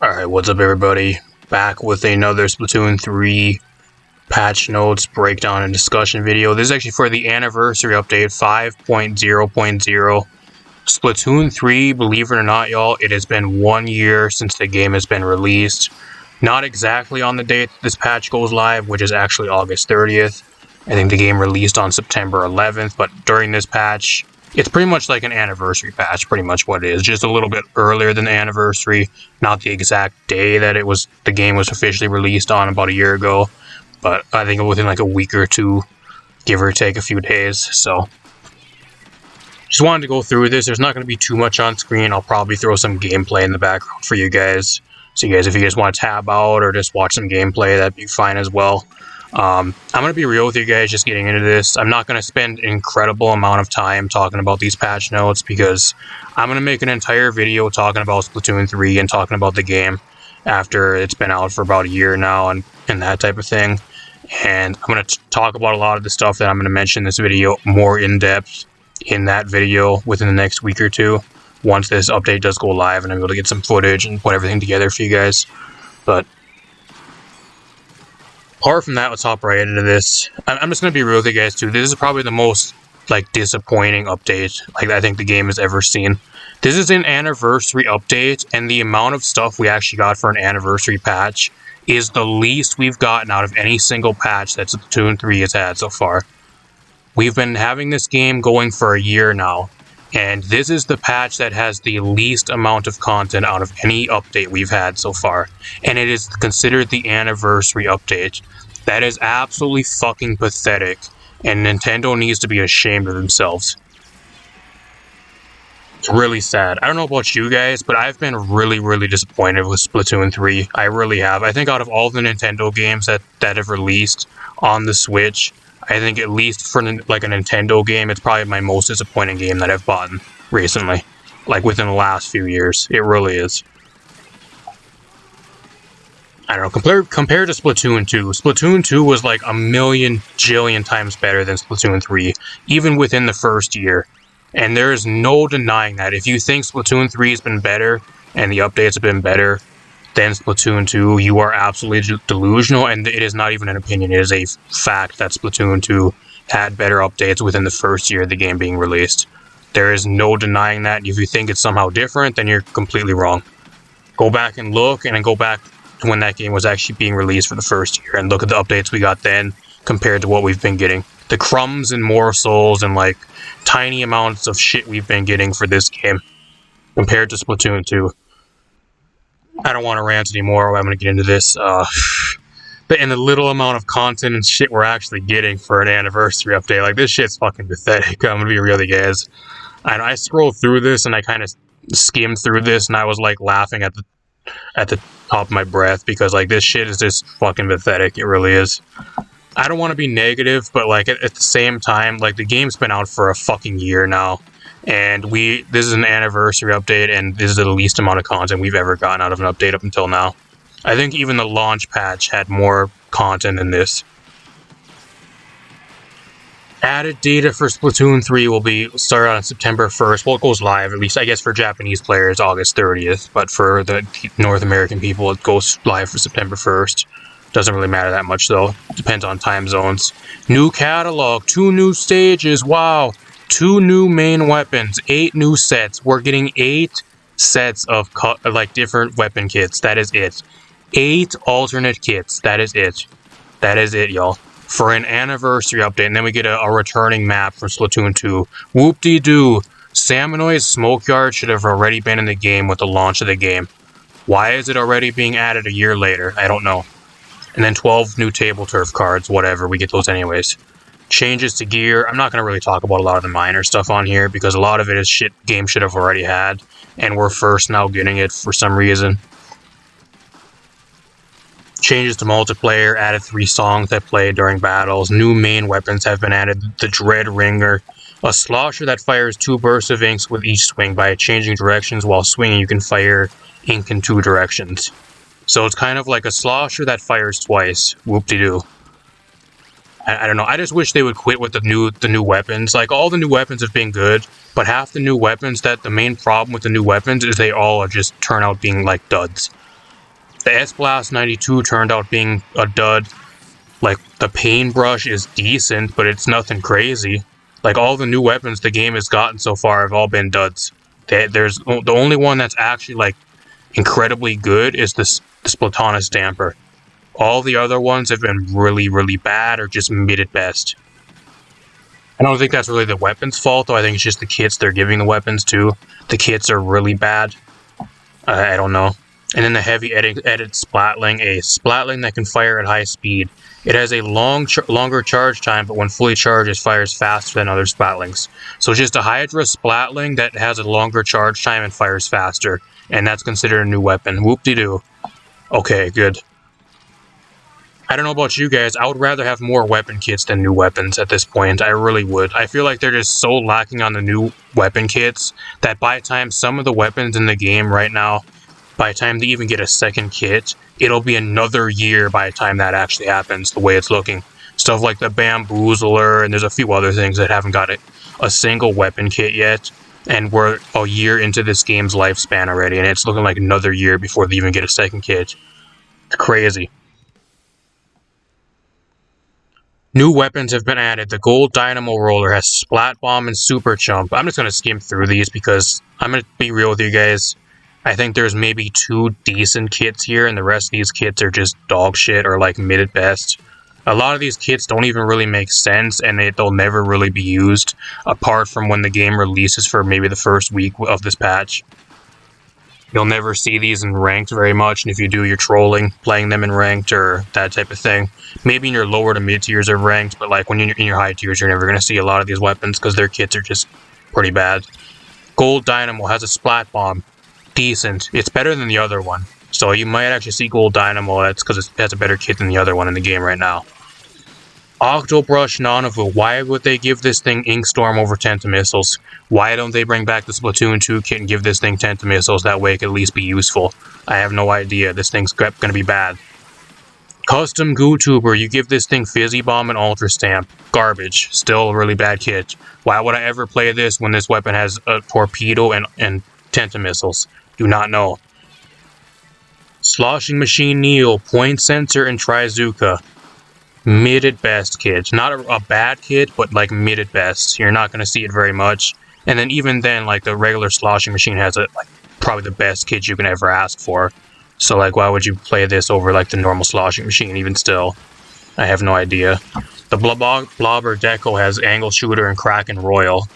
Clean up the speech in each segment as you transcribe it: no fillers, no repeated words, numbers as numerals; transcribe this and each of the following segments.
Alright, what's up everybody? Back with another Splatoon 3 patch notes breakdown and discussion video. This is actually for the anniversary update 5.0.0. Splatoon 3, believe it or not y'all, it has been 1 year since the game has been released. Not exactly on the date this patch goes live, which is actually August 30th. I think the game released on September 11th, but during this patch, it's pretty much like an anniversary patch, pretty much what it is. Just a little bit earlier than the anniversary, not the exact day that the game was officially released on about a year ago, but I think within like a week or two, give or take a few days. So just wanted to go through this. There's not going to be too much on screen. I'll probably throw some gameplay in the background for you guys. So if you guys want to tab out or just watch some gameplay, that'd be fine as well. I'm going to be real with you guys just getting into this. I'm not going to spend an incredible amount of time talking about these patch notes because I'm going to make an entire video talking about Splatoon 3 and talking about the game after it's been out for about a year now and that type of thing. And I'm going to talk about a lot of the stuff that I'm going to mention in this video more in depth in that video within the next week or two once this update does go live and I'm able to get some footage and put everything together for you guys. But apart from that, let's hop right into this. I'm just going to be real with you guys too. This is probably the most disappointing update I think the game has ever seen. This is an anniversary update, and the amount of stuff we actually got for an anniversary patch is the least we've gotten out of any single patch that Splatoon 3 has had so far. We've been having this game going for a year now, and this is the patch that has the least amount of content out of any update we've had so far. And it is considered the anniversary update. That is absolutely fucking pathetic, and Nintendo needs to be ashamed of themselves. It's really sad. I don't know about you guys, but I've been really disappointed with Splatoon 3. I really have. I think out of all the Nintendo games that have released on the Switch, I think at least for a Nintendo game, it's probably my most disappointing game that I've bought recently. Within the last few years. It really is. I don't know, compared to Splatoon 2, Splatoon 2 was like a million jillion times better than Splatoon 3, even within the first year. And there is no denying that. If you think Splatoon 3 has been better, and the updates have been better than Splatoon 2, you are absolutely delusional, and it is not even an opinion, it is a fact that Splatoon 2 had better updates within the first year of the game being released. There is no denying that. If you think it's somehow different, then you're completely wrong. Go back and look, and then go back when that game was actually being released for the first year and look at the updates we got then compared to what we've been getting. The crumbs and morsels and tiny amounts of shit we've been getting for this game compared to Splatoon 2. I don't want to rant anymore. I'm going to get into this. But in the little amount of content and shit we're actually getting for an anniversary update, this shit's fucking pathetic. I'm going to be real with you guys. I scrolled through this and I kind of skimmed through this and I was laughing at the top of my breath because this shit is just fucking pathetic. It really is. I don't want to be negative, but at the same time, the game's been out for a fucking year now, and this is an anniversary update, and this is the least amount of content we've ever gotten out of an update up until now. I think even the launch patch had more content than this. Added data for Splatoon 3 will be started on September 1st. Well, it goes live, at least I guess for Japanese players, August 30th. But for the North American people, it goes live for September 1st. Doesn't really matter that much, though. Depends on time zones. New catalog, 2 new stages, wow. 2 new main weapons, 8 new sets. We're getting 8 sets of different weapon kits. That is it. 8 alternate kits. That is it. That is it, y'all. For an anniversary update, and then we get a returning map from Splatoon 2. Whoop-de-doo. Salmonoid's Smokeyard should have already been in the game with the launch of the game. Why is it already being added a year later? I don't know. And then 12 new table turf cards, whatever, we get those anyways. Changes to gear, I'm not going to really talk about a lot of the minor stuff on here, because a lot of it is shit game should have already had, and we're first now getting it for some reason. Changes to multiplayer, added 3 songs that play during battles. New main weapons have been added. The Dread Ringer, a slosher that fires 2 bursts of inks with each swing. By changing directions while swinging, you can fire ink in 2 directions. So it's kind of like a slosher that fires twice. Whoop-de-doo. I don't know. I just wish they would quit with the new weapons. All the new weapons have been good, but half the new weapons, the main problem with the new weapons is they all just turn out being duds. The S-Blast 92 turned out being a dud. Like, the paintbrush is decent, but it's nothing crazy. Like, all the new weapons the game has gotten so far have all been duds. There's the only one that's actually, like, incredibly good is the Splatana Stamper. All the other ones have been really, really bad or just mid at best. I don't think that's really the weapon's fault, though. I think it's just the kits they're giving the weapons to. The kits are really bad. I don't know. And then the heavy edit Splatling, a Splatling that can fire at high speed. It has a longer charge time, but when fully charged, it fires faster than other Splatlings. So just a Hydra Splatling that has a longer charge time and fires faster. And that's considered a new weapon. Whoop-de-doo. Okay, good. I don't know about you guys, I would rather have more weapon kits than new weapons at this point. I really would. I feel like they're just so lacking on the new weapon kits that by the time some of the weapons in the game right now, by the time they even get a second kit, it'll be another year by the time that actually happens, the way it's looking. Stuff like the Bamboozler, and there's a few other things that haven't got a single weapon kit yet. And we're a year into this game's lifespan already, and it's looking like another year before they even get a second kit. It's crazy. New weapons have been added. The Gold Dynamo Roller has Splat Bomb and Super Chump. I'm just going to skim through these because I'm going to be real with you guys. I think there's maybe 2 decent kits here, and the rest of these kits are just dog shit or like mid at best. A lot of these kits don't even really make sense, and they'll never really be used, apart from when the game releases for maybe the first week of this patch. You'll never see these in ranked very much, and if you do, you're trolling, playing them in ranked or that type of thing. Maybe in your lower to mid tiers of ranked, but like when you're in your high tiers, you're never going to see a lot of these weapons because their kits are just pretty bad. Gold Dynamo has a Splat Bomb. Decent. It's better than the other one. So you might actually see Gold Dynamo, that's because it has a better kit than the other one in the game right now. Octobrush Nanavu, why would they give this thing Ink Storm over Tentamissiles? Why don't they bring back the Splatoon 2 kit and give this thing Tentamissiles? That way it could at least be useful. I have no idea. This thing's gonna be bad. Custom GooTuber, you give this thing Fizzy Bomb and Ultra Stamp. Garbage. Still a really bad kit. Why would I ever play this when this weapon has a Torpedo and Tentamissiles? Do not know. Sloshing Machine Neo, Point Sensor, and Trizuka. Mid at best kit. Not a bad kit, but like mid at best. You're not going to see it very much. And then even then, like the regular Sloshing Machine has probably the best kit you can ever ask for. So like why would you play this over like the normal Sloshing Machine even still? I have no idea. The Blobber Deco has Angle Shooter and Kraken Royal.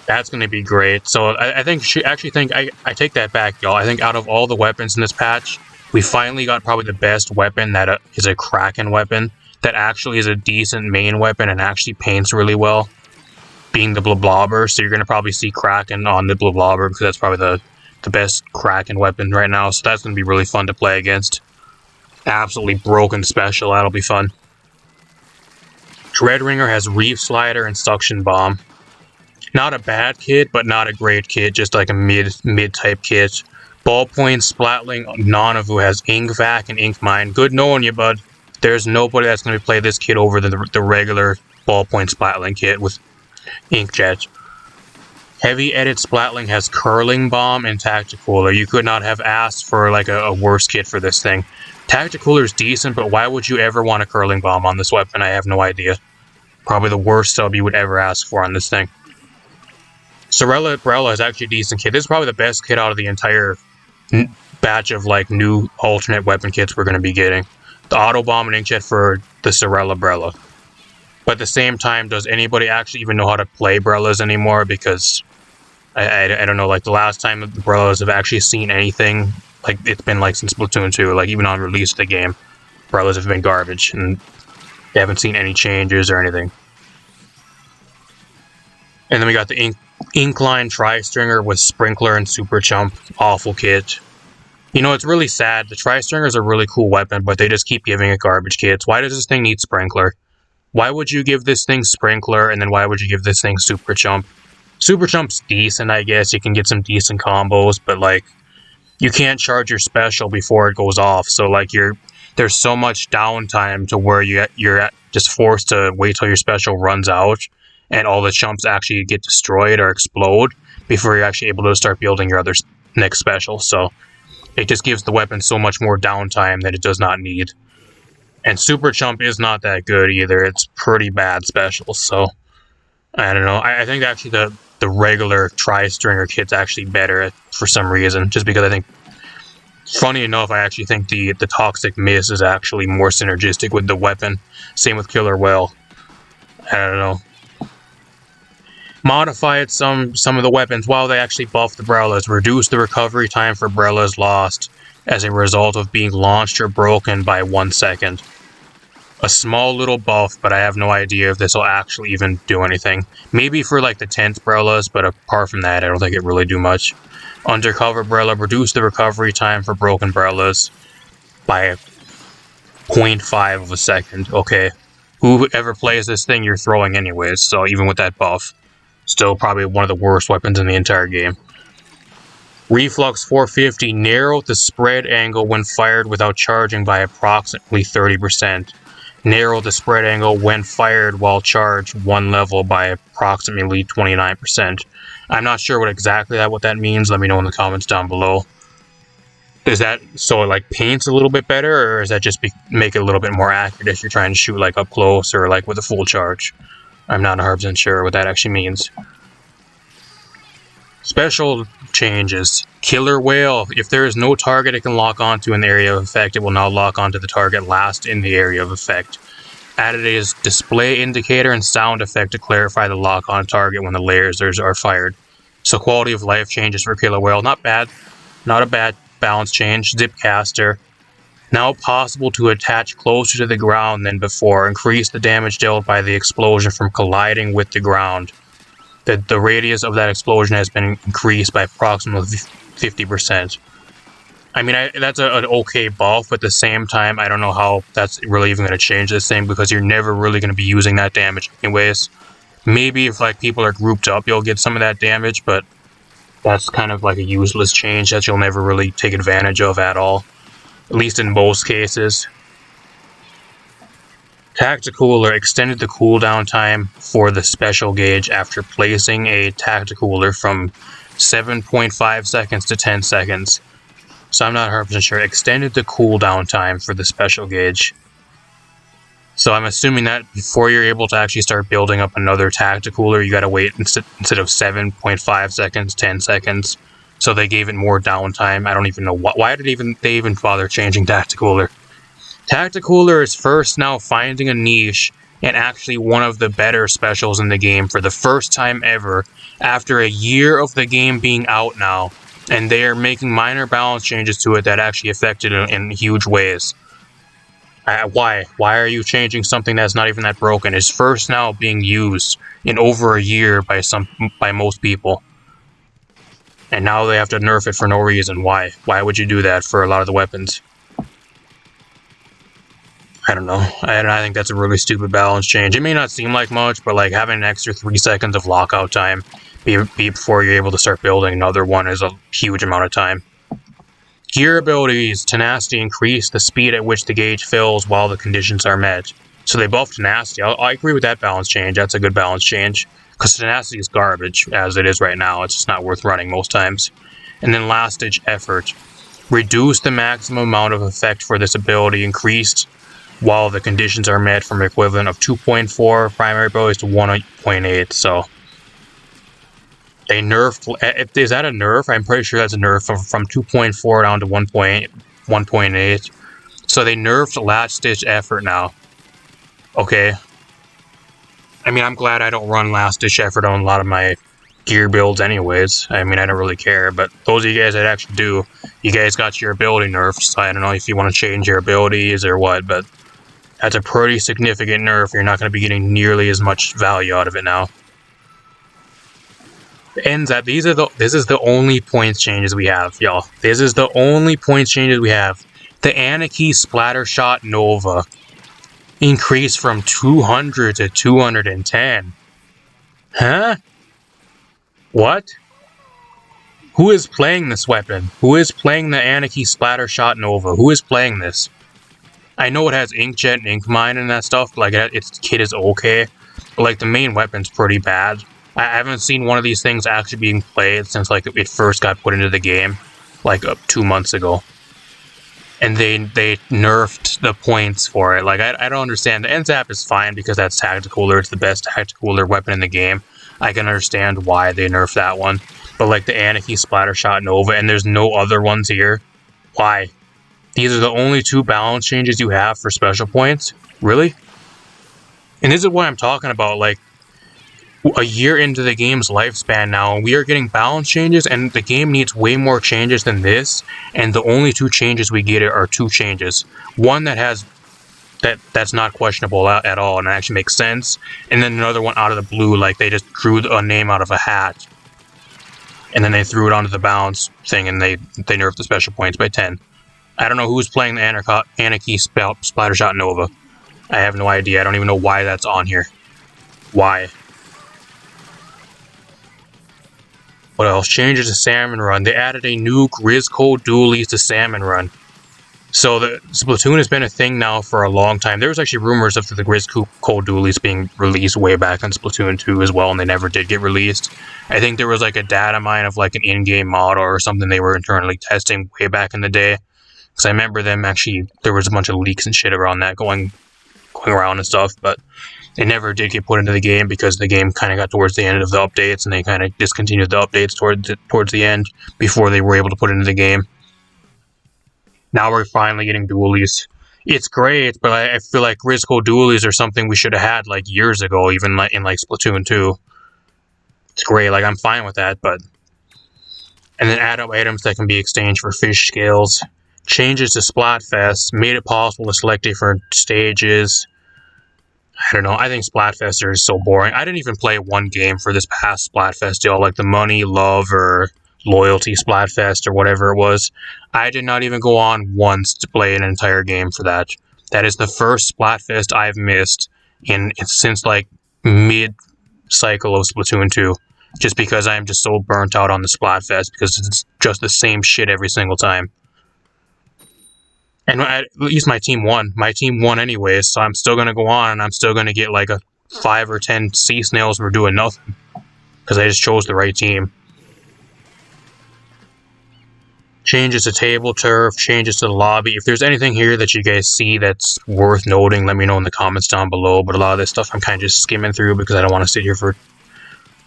That's going to be great. So I take that back, y'all. I think out of all the weapons in this patch, we finally got probably the best weapon that is a Kraken weapon that actually is a decent main weapon and actually paints really well, being the Blobber. So you're going to probably see Kraken on the Blobber because that's probably the best Kraken weapon right now. So that's going to be really fun to play against. Absolutely broken special. That'll be fun. Dreadringer has Reef Slider and Suction Bomb. Not a bad kit, but not a great kit. Just like a mid-type kit. Ballpoint Splatling Nanavu has Ink Vac and Ink Mine. Good knowing you, bud. There's nobody that's going to play this kit over the regular Ballpoint Splatling kit with Inkjet. Heavy Edit Splatling has Curling Bomb and Tacticooler. You could not have asked for like a worse kit for this thing. Tacticooler is decent, but why would you ever want a Curling Bomb on this weapon? I have no idea. Probably the worst sub you would ever ask for on this thing. Sorella Brella is actually a decent kit. This is probably the best kit out of the entire batch of like new alternate weapon kits we're going to be getting. The Auto Bomb and Inkjet for the Sorella Brella. But at the same time, does anybody actually even know how to play Brellas anymore? Because I don't know, like the last time the Brellas have actually seen anything, like it's been like since Splatoon 2, like even on release of the game, Brellas have been garbage and they haven't seen any changes or anything. And then we got the Inkline Tri-Stringer with Sprinkler and Super Chump. Awful kit. You know, it's really sad. The Tri-Stringer is a really cool weapon, but they just keep giving it garbage kits. Why does this thing need Sprinkler? Why would you give this thing Sprinkler, and then why would you give this thing Super Chump? Super Chump's decent, I guess. You can get some decent combos, but, like, you can't charge your special before it goes off. So, like, there's so much downtime to where you're just forced to wait till your special runs out, and all the chumps actually get destroyed or explode before you're actually able to start building your other next special. So It just gives the weapon so much more downtime that it does not need. And Super Chump is not that good either. It's pretty bad special, so I don't know. I think actually the regular Tri-Stringer kit's actually better for some reason, just because I think, funny enough, I actually think the Toxic Miss is actually more synergistic with the weapon. Same with Killer Whale. I don't know. Modified some of the weapons while they actually buff the Brellas. Reduce the recovery time for Brellas lost as a result of being launched or broken by 1 second. A small little buff, but I have no idea if this will actually even do anything. Maybe for like the 10th Brellas, but apart from that, I don't think it really do much. Undercover Brella, reduce the recovery time for broken Brellas by 0.5 of a second. Okay, whoever plays this thing, you're throwing anyways, so even with that buff, still probably one of the worst weapons in the entire game. Reflux 450, narrow the spread angle when fired without charging by approximately 30%. Narrow the spread angle when fired while charged 1 level by approximately 29%. I'm not sure what that means. Let me know in the comments down below. Is that so it like paints a little bit better, or is that just make it a little bit more accurate if you're trying to shoot like up close or like with a full charge? I'm not 100% sure what that actually means. Special changes. Killer Whale. If there is no target it can lock onto in the area of effect, it will now lock onto the target last in the area of effect. Added is display indicator and sound effect to clarify the lock on target when the lasers are fired. So quality of life changes for Killer Whale. Not bad. Not a bad balance change. Zipcaster. Now possible to attach closer to the ground than before. Increase the damage dealt by the explosion from colliding with the ground. The radius of that explosion has been increased by approximately 50%. I mean, that's an okay buff, but at the same time, I don't know how that's really even going to change this thing, because you're never really going to be using that damage anyways. Maybe if like people are grouped up, you'll get some of that damage, but that's kind of like a useless change that you'll never really take advantage of at all. At least in most cases. Tacticooler extended the cooldown time for the special gauge after placing a Tacticooler from 7.5 seconds to 10 seconds. So I'm not 100% sure. Extended the cooldown time for the special gauge. So I'm assuming that before you're able to actually start building up another Tacticooler, you gotta wait instead of 7.5 seconds, 10 seconds. So they gave it more downtime. I don't even know why did they even bother changing Tacticooler. Tacticooler is first now finding a niche and actually one of the better specials in the game for the first time ever after a year of the game being out now, and they are making minor balance changes to it that actually affected it in huge ways. Why? Why are you changing something that's not even that broken? It's first now being used in over a year by most people. And now they have to nerf it for no reason. Why? Why would you do that for a lot of the weapons? I don't know. I think that's a really stupid balance change. It may not seem like much, but like having an extra 3 seconds of lockout time before you're able to start building another one is a huge amount of time. Gear abilities. Tenacity increase the speed at which the gauge fills while the conditions are met. So they buffed Tenacity. I agree with that balance change. That's a good balance change. Because Tenacity is garbage as it is right now. It's just not worth running most times. And then Last Ditch Effort. Reduce the maximum amount of effect for this ability. Increased while the conditions are met from equivalent of 2.4 primary abilities to 1.8, so they nerfed. Is that a nerf? I'm pretty sure that's a nerf from 2.4 down to 1.8. So they nerfed Last Ditch Effort now. Okay. I mean, I'm glad I don't run Last Ditch Effort on a lot of my gear builds anyways. I mean, I don't really care, but those of you guys that actually do, you guys got your ability nerfed, so I don't know if you want to change your abilities or what, but that's a pretty significant nerf. You're not going to be getting nearly as much value out of it now. Ends that this is the only points changes we have, y'all. This is the only points changes we have. The Anarchy Splattershot Nova increased from 200 to 210. Huh? What? Who is playing this weapon? Who is playing the Anarchy Splattershot Nova? Who is playing this? I know it has Inkjet and Inkmine and that stuff, but like its kit is okay, but like the main weapon's pretty bad. I haven't seen one of these things actually being played since like it first got put into the game. like 2 months ago. And they nerfed the points for it. Like, I don't understand. The NZAP is fine because that's tactical, or it's the best tactical weapon in the game. I can understand why they nerfed that one. But like the Anarchy, Splattershot, Nova, and there's no other ones here. Why? These are the only 2 balance changes you have for special points? Really? And this is what I'm talking about, like, a year into the game's lifespan now, and we are getting balance changes, and the game needs way more changes than this, and the only 2 changes we get are 2 changes. One that has that's not questionable at all and actually makes sense, and then another one out of the blue, like they just drew a name out of a hat and then they threw it onto the balance thing, and they nerfed the special points by 10. I don't know who's playing the Anarchy Splattershot Nova. I have no idea. I don't even know why that's on here. Why? What else? Changes to Salmon Run. They added a new Grizzco Dualies to Salmon Run. So the Splatoon has been a thing now for a long time. There was actually rumors of the Grizzco Dualies being released way back in Splatoon 2 as well, and they never did get released. I think there was like a data mine of like an in-game model or something they were internally testing way back in the day. Because I remember them actually, there was a bunch of leaks and shit around that going around and stuff, but it never did get put into the game because the game kind of got towards the end of the updates, and they kind of discontinued the updates towards the end before they were able to put it into the game. Now we're finally getting dualies. It's great, but I feel like Grizzco dualies are something we should have had like years ago, even like in like Splatoon 2. It's great, like I'm fine with that, but... And then add up items that can be exchanged for fish scales. Changes to Splatfest, made it possible to select different stages. I don't know, I think Splatfest is so boring. I didn't even play one game for this past Splatfest deal, like the Money, Love, or Loyalty Splatfest, or whatever it was. I did not even go on once to play an entire game for that. That is the first Splatfest I've missed since like mid-cycle of Splatoon 2. Just because I'm just so burnt out on the Splatfest, because it's just the same shit every single time. And at least my team won. My team won anyways, so I'm still going to go on, and I'm still going to get like a 5 or 10 sea snails for doing nothing. Because I just chose the right team. Changes to table turf, changes to the lobby. If there's anything here that you guys see that's worth noting, let me know in the comments down below. But a lot of this stuff I'm kind of just skimming through because I don't want to sit here for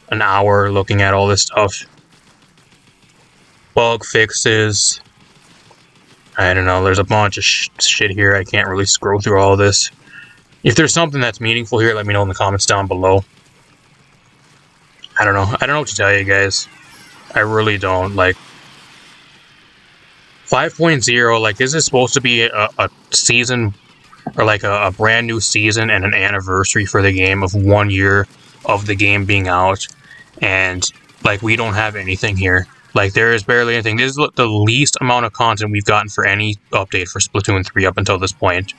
an hour looking at all this stuff. Bug fixes. I don't know, there's a bunch of shit here. I can't really scroll through all of this. If there's something that's meaningful here, let me know in the comments down below. I don't know. I don't know what to tell you guys. I really don't. Like, 5.0, like, this is supposed to be a season, or like a brand new season and an anniversary for the game of 1 year of the game being out. And, like, we don't have anything here. Like, there is barely anything. This is the least amount of content we've gotten for any update for Splatoon 3 up until this point.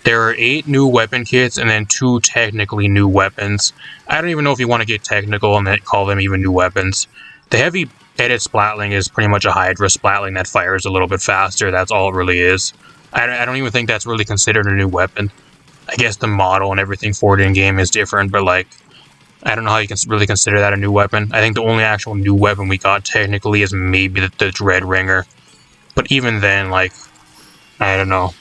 There are 8 new weapon kits and then 2 technically new weapons. I don't even know if you want to get technical and call them even new weapons. The heavy edit splatling is pretty much a Hydra splatling that fires a little bit faster. That's all it really is. I don't even think that's really considered a new weapon. I guess the model and everything for it in-game is different, but like, I don't know how you can really consider that a new weapon. I think the only actual new weapon we got technically is maybe the Dread Ringer. But even then, like, I don't know.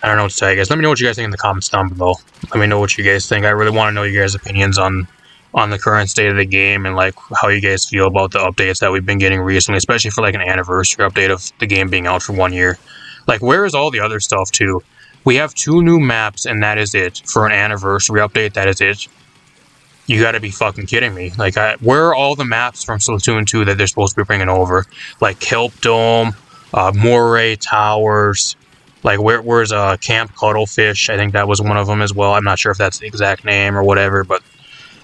I don't know what to tell you guys. Let me know what you guys think in the comments down below. Let me know what you guys think. I really want to know your guys' opinions on the current state of the game and like how you guys feel about the updates that we've been getting recently, especially for like an anniversary update of the game being out for 1 year. Like, where is all the other stuff too? We have 2 new maps and that is it. For an anniversary update, that is it. You gotta be fucking kidding me. Like, where are all the maps from Splatoon 2 that they're supposed to be bringing over? Like Kelp Dome, Moray Towers, like where's Camp Cuttlefish? I think that was one of them as well. I'm not sure if that's the exact name or whatever, but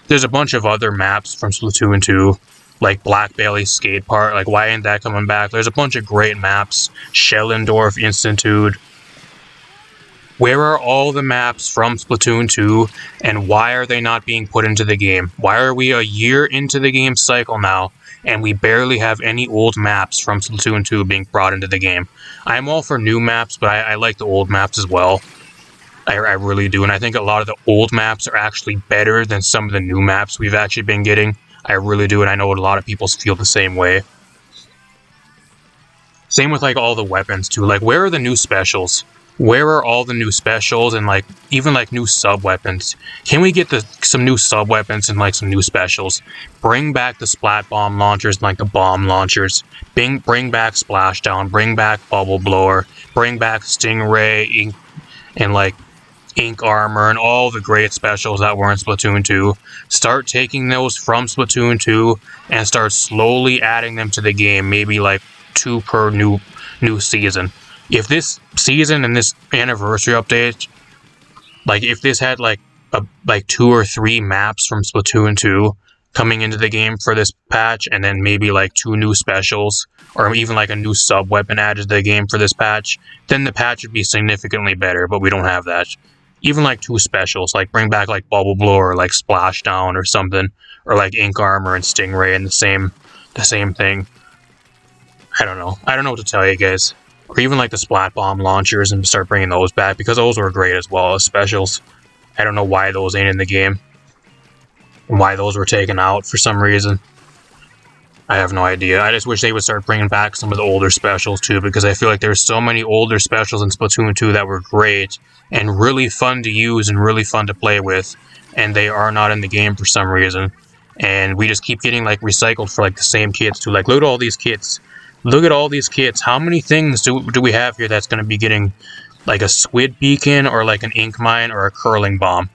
there's a bunch of other maps from Splatoon 2, like Black Belly Skate Park. Like, why ain't that coming back? There's a bunch of great maps. Schellendorf Institute. Where are all the maps from Splatoon 2, and why are they not being put into the game? Why are we a year into the game cycle now, and we barely have any old maps from Splatoon 2 being brought into the game? I'm all for new maps, but I like the old maps as well. I really do, and I think a lot of the old maps are actually better than some of the new maps we've actually been getting. I really do, and I know a lot of people feel the same way. Same with like all the weapons too. Like, where are the new specials? Where are all the new specials and like even like new sub weapons? Can we get some new sub weapons and like some new specials? Bring back the splat bomb launchers and like the bomb launchers. Bring back splashdown. Bring back bubble blower. Bring back stingray and like ink armor and all the great specials that were in Splatoon 2. Start taking those from Splatoon 2 and start slowly adding them to the game. Maybe like 2 per new season. If this season and this anniversary update, like if this had like 2 or 3 maps from Splatoon 2 coming into the game for this patch, and then maybe like 2 new specials, or even like a new sub weapon added to the game for this patch, then the patch would be significantly better, but we don't have that. Even like 2 specials, like bring back like bubble blower or like splashdown or something, or like ink armor and stingray and the same thing. I don't know what to tell you guys. Or even like the splat bomb launchers, and start bringing those back, because those were great as well as specials. I don't know why those ain't in the game, and why those were taken out for some reason. I have no idea. I just wish they would start bringing back some of the older specials too, because I feel like there's so many older specials in Splatoon 2 that were great and really fun to use and really fun to play with, and they are not in the game for some reason. And we just keep getting like recycled for like the same kits too. Like, look at all these kits. Look at all these kits. How many things do we have here that's going to be getting like a squid beacon or like an ink mine or a curling bomb?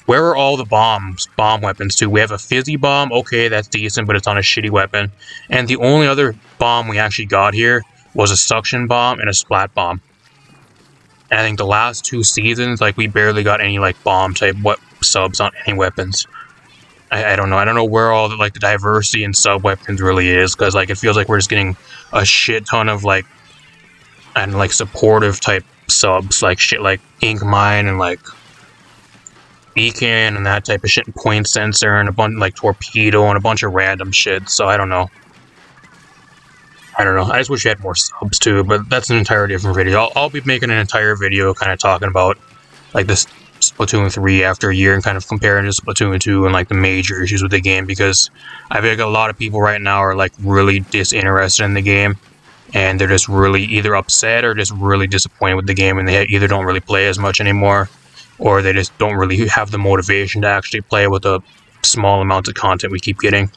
Where are all the bomb weapons too? We have a fizzy bomb. Okay, that's decent, but it's on a shitty weapon. And the only other bomb we actually got here was a suction bomb and a splat bomb. And I think the last 2 seasons, like, we barely got any like bomb type subs on any weapons. I don't know. I don't know where all the diversity in sub weapons really is, because like it feels like we're just getting a shit ton of like supportive type subs, like shit like ink mine and like beacon and that type of shit, and point sensor and a bunch like torpedo and a bunch of random shit. So I don't know. I just wish we had more subs too, but that's an entirely different video. I'll be making an entire video kind of talking about like this Splatoon 3 after a year and kind of comparing to Splatoon 2 and like the major issues with the game, because I feel like a lot of people right now are like really disinterested in the game, and they're just really either upset or just really disappointed with the game, and they either don't really play as much anymore, or they just don't really have the motivation to actually play with the small amounts of content we keep getting.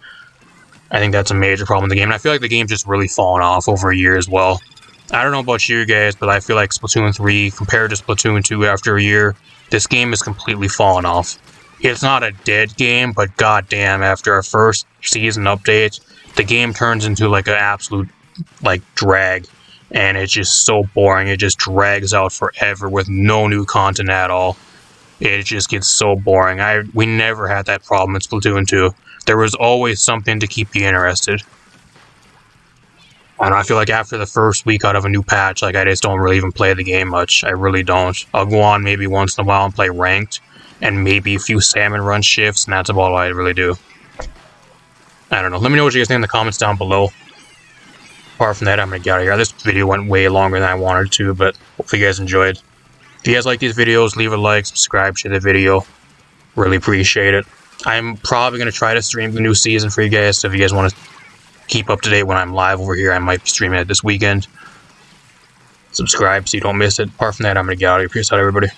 I think that's a major problem in the game, and I feel like the game's just really fallen off over a year as well. I don't know about you guys, but I feel like Splatoon 3 compared to Splatoon 2 after a year, this game has completely fallen off. It's not a dead game, but goddamn, after our first season update, the game turns into like an absolute like drag, and it's just so boring. It just drags out forever with no new content at all. It just gets so boring. We never had that problem in Splatoon 2. There was always something to keep you interested. And I feel like after the first week out of a new patch, like, I just don't really even play the game much. I really don't. I'll go on maybe once in a while and play ranked, and maybe a few salmon run shifts, and that's about all I really do. I don't know. Let me know what you guys think in the comments down below. Apart from that, I'm gonna get out of here. This video went way longer than I wanted to, but hopefully you guys enjoyed. If you guys like these videos, leave a like, subscribe to the video. Really appreciate it. I'm probably going to try to stream the new season for you guys, so if you guys want to keep up to date when I'm live over here, I might be streaming it this weekend. Subscribe so you don't miss it. Apart from that, I'm going to get out of here. Peace out, everybody.